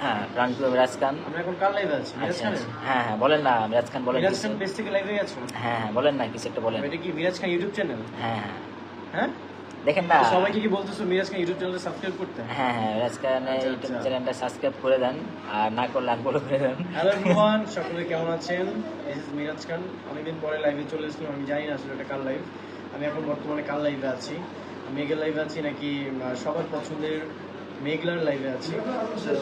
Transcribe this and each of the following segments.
হ্যাঁ প্রাণপ্রিয় মিরাজ খান। আমরা এখন কার লাইভে আছি? মিরাজ আচ্ছা খানের? আচ্ছা, হ্যাঁ হ্যাঁ বলেন না মিরাজ খান, বলেন মিরাজ কিছু। খান পেজ থেকে লাইভে আছো? হ্যাঁ হ্যাঁ বলেন না কিছু একটা বলেন। এটা কি মিরাজ খান ইউটিউব চ্যানেল? হ্যাঁ হ্যাঁ হ্যাঁ, দেখেন না। সবাইকে কি বলতেছো মিরাজ খান ইউটিউব চ্যানেলটা সাবস্ক্রাইব করতে? হ্যাঁ হ্যাঁ মিরাজ খানের আচ্ছা, ইউটিউব আচ্ছা। চ্যানেলটা সাবস্ক্রাইব করে দেন, আর না করলে আনফলো করে দেন। হ্যালো এভরিওয়ান, সকলে কেমন আছেন? দিস ইজ মিরাজ খান। অনেকদিন পরে লাইভে চলে এসেছিলাম, আমি জানি না আসলে এটা কার লাইভ। আমি এখন বর্তমানে কার লাইভে আছি, মেঘের লাইভে আছি নাকি সবার পছন্দের মেঘলার লাইভে আছি। So,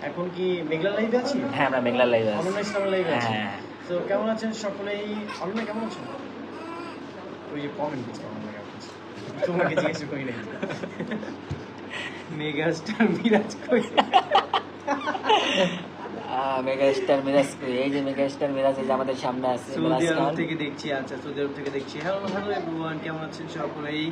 এখন কি মেঘলার লাইভে আছি? হ্যাঁ আমরা মেঘলার লাইভে আছি। অনন্যা ইসলামের লাইভে আছি। হ্যাঁ তো কেমন আছেন সকলেই? অনন্যা কেমন আছেন? ওই যে কমেন্ট করছে অনন্যা কেমন আছে, তোমাকে জিজ্ঞেস করি নাই। মেগা স্টার মিরাজ কই? মেগা স্টার মিরাজ কই? এই যে মেগা স্টার মিরাজ এই যে আমাদের সামনে আছে মিরাজ সৌদি আরব খান। থেকে দেখছি। আচ্ছা, সৌদি আরব থেকে দেখছি। হ্যালো হ্যালো এভরিওয়ান, কেমন আছেন সকলেই?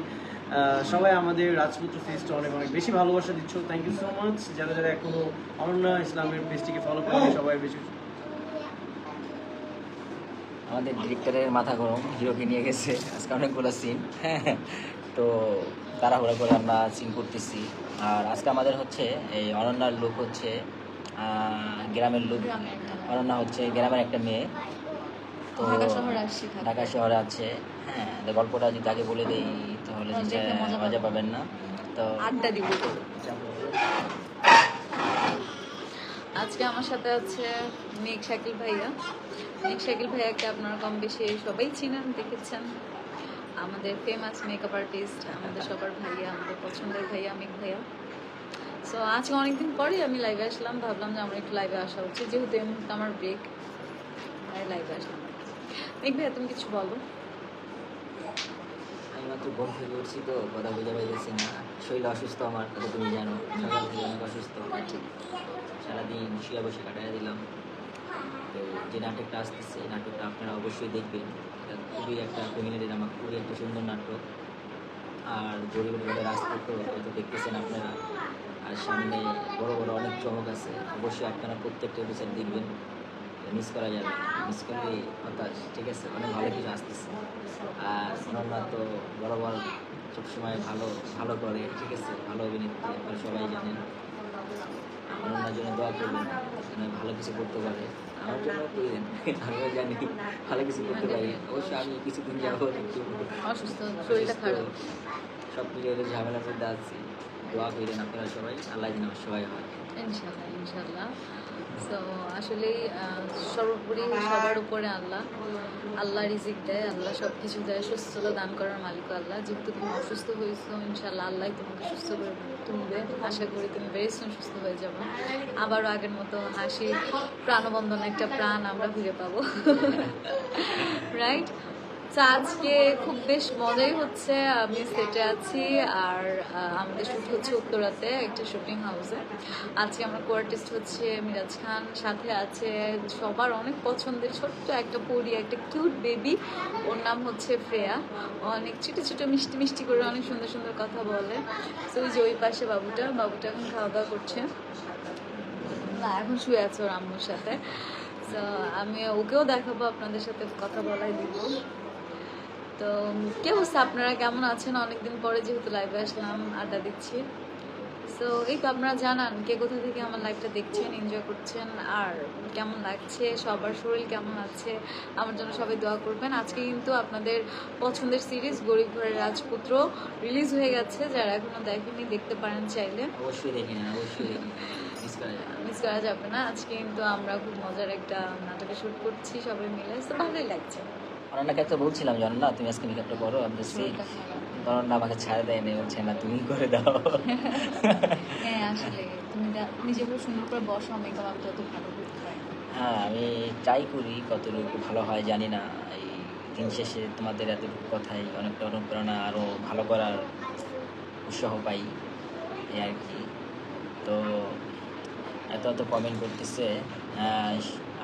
সবাই আমাদের রাজপুত্র ফেসটা অনেক অনেক বেশি ভালোবাসা দিচ্ছ, থ্যাংক ইউ সো মাচ। যারা যারা এখনো অনন্যা ইসলামের পেজটিকে ফলো করেন সবাই বেশি। আমাদের ডিরেক্টরের মাথা গরম, হিরোকে নিয়ে গেছে আজকে অনেকগুলো সিন। হ্যাঁ তো তাড়াহুড়া করে আমরা সিন করতেছি। আর আজকে আমাদের হচ্ছে এই অনন্যার লুক হচ্ছে গ্রামের লুক। অনন্যা হচ্ছে গ্রামের একটা মেয়ে, তো ঢাকা শহরে আসছি থাকতে। ঢাকা শহরে আছে। হ্যাঁ তো গল্পটা যদি আগে বলে দিই তাহলে দেখে জিনিসটা মজা পাবেন না। তো আড্ডা দিব। আজকে আমার সাথে আছে মেঘ শাকিল ভাইয়া। মেঘ শাকিল ভাইয়াকে আপনারা কম বেশি সবাই চিনেন, দেখেছেন। আমাদের ফেমাস মেকআপ আর্টিস্ট, আমাদের সবার ভাইয়া, আমাদের পছন্দের ভাইয়া মেঘ ভাইয়া। সো আজকে অনেকদিন পরে আমি লাইভে আসলাম, ভাবলাম যে আমার একটু লাইভে আসা উচিত, যেহেতু এই মুহূর্তে আমার ব্রেক, তাই লাইভে আসলাম। মেঘ ভাইয়া তুমি কিছু বলো। আমি মাত্র ঘুম থেকে উঠছি তো কথা বুঝে পাইতেছি না, শরীর অসুস্থ আমার, কথা তুমি জানো সকাল থেকে অনেক অসুস্থ। ঠিক। সারাদিন শুয়ে বসে কাটাই দিলাম। তো যে নাটকটা আসতেছে এই নাটকটা আপনারা অবশ্যই দেখবেন। এটা খুবই একটা ফ্যামিলি ড্রামা, খুবই একটা সুন্দর নাটক। আর গরিবের ঘরে রাজপুত্র এটা দেখতেছেন আপনারা। আর সামনে বড় বড় অনেক চমক আছে, অবশ্যই আপনারা প্রত্যেকটা এপিসোড দেখবেন, মিস করা যাবে না। মিস করলে হতাশ, ঠিক আছে? অনেক ভালো কিছু আসতেছে। আর অনন্যা তো বরাবর সবসময় ভালো ভালো করে, ঠিক আছে? ভালো অভিনেত্রী, আপনারা সবাই জানেন। অনন্যার জন্য দোয়া করবেন যেন ভালো কিছু করতে পারে। আমার জন্য করবেন, আমিও জানি ভালো কিছু করতে পারি। অবশ্যই আমি কিছুদিন যাবো একটু অসুস্থ, শরীরটা খারাপ। সব মিলিয়ে ঝামেলার মধ্যে আছি। দোয়া করেন আপনারা সবাই, আল্লাহ যেন সবাই হয়। ইনশাল্লাহ ইনশাল্লাহ। সো আসলেই সর্বোপরি সবার উপরে আল্লাহ। আল্লাহ রিজিক দেয়, আল্লাহ সব কিছু দেয়, সুস্থতা দান করার মালিক আল্লাহ। যেহেতু তুমি অসুস্থ হয়েছো, ইনশাল্লাহ আল্লাহ তোমাকে সুস্থ করে তুলবে। আশা করি তুমি ভেরি সুন সুস্থ হয়ে যাবে, আবারও আগের মতো হাসি প্রাণবন্ধন একটা প্রাণ আমরা ফিরে পাবো। রাইট। তো আজকে খুব বেশ মজাই হচ্ছে। আমি সেটে আছি, আর আমাদের শ্যুট হচ্ছে উত্তরাতে একটা শুটিং হাউসে। আজকে আমরা কোয়ার্টিস্ট হচ্ছে মিরাজ খান, সাথে আছে সবার অনেক পছন্দের ছোট্ট একটা পরি, একটা কিউট বেবি, ওর নাম হচ্ছে ফ্রেয়া। অনেক ছোটো ছোটো মিষ্টি মিষ্টি করে অনেক সুন্দর সুন্দর কথা বলে। তো ওই যে ওই পাশে বাবুটা এখন খাওয়া দাওয়া করছে না, এখন শুয়ে আছে ওর আম্মুর সাথে। তো আমি ওকেও দেখাবো, আপনাদের সাথে কথা বলাই দিব। তো কে অবস্থা, আপনারা কেমন আছেন? অনেকদিন পরে যেহেতু লাইভে আসলাম, আড্ডা দিচ্ছি। সো এই তো আপনারা জানান কে কোথা থেকে আমার লাইভটা দেখছেন, এনজয় করছেন, আর কেমন লাগছে, সবার শরীর কেমন আছে, আমার জন্য সবাই দোয়া করবেন। আজকে কিন্তু আপনাদের পছন্দের সিরিজ গরিব ঘরের রাজপুত্র রিলিজ হয়ে গেছে, যারা এখনো দেখেনি দেখতে পারেন চাইলে। অবশ্যই দেখি না, অবশ্যই মিস করা যাবে না। আজকে কিন্তু আমরা খুব মজার একটা নাটকে শুট করছি সবাই মিলে, তো ভালোই লাগছে। অনন্যাকে তো বলছিলাম যে অনন্যা তুমি আজকে মেকআপটা করো, আমি বলছি অনন্যা আমাকে ছাড় দেয় না, বলছে না তুমি করে দাও। হ্যাঁ আসলে তুমি নিজে খুব সুন্দর করে বসো, মেকআপ আমি তত ভালো করতে পারি না। হ্যাঁ আমি ট্রাই করি, কতটুকু ভালো হয় জানি না। এই দিন শেষে তোমাদের এতটুকু কথাই অনেকটা অনুপ্রেরণা, আরও ভালো করার উৎসাহ পাই, এই আর কি। তো এত এত কমেন্ট করতেছে,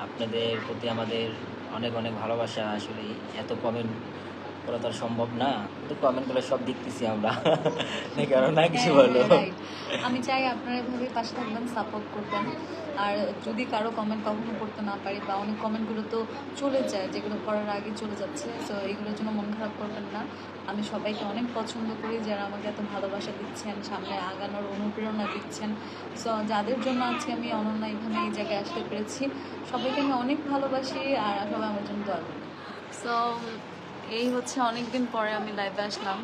আপনাদের প্রতি আমাদের অনেক অনেক ভালোবাসা। আসলে এত কমেন্ট করা তো আর সম্ভব না, কিন্তু কমেন্টগুলো সব দেখতেছি আমরা নাকি আরো না কিছু হ্যাঁ, বলো? right. আমি চাই আপনারা এভাবে পাশে থাকবেন, সাপোর্ট করবেন। আর যদি কারো কমেন্ট কখনো করতে না পারি বা অনেক কমেন্টগুলো তো চলে যায়, যেগুলো করার আগে চলে যাচ্ছে, সো এগুলোর জন্য মন খারাপ করবেন না। আমি সবাইকে অনেক পছন্দ করি, যারা আমাকে এত ভালোবাসা দিচ্ছেন, সামনে আগানোর অনুপ্রেরণা দিচ্ছেন। সো যাদের জন্য আজকে আমি অনন্যা এখানে এই জায়গায় আসতে পেরেছি, সবাইকে আমি অনেক ভালোবাসি আর সবাই আমার জন্য দোয়া করবেন। সো এই হচ্ছে অনেক দিন পরে আমি লাইভে আসলাম।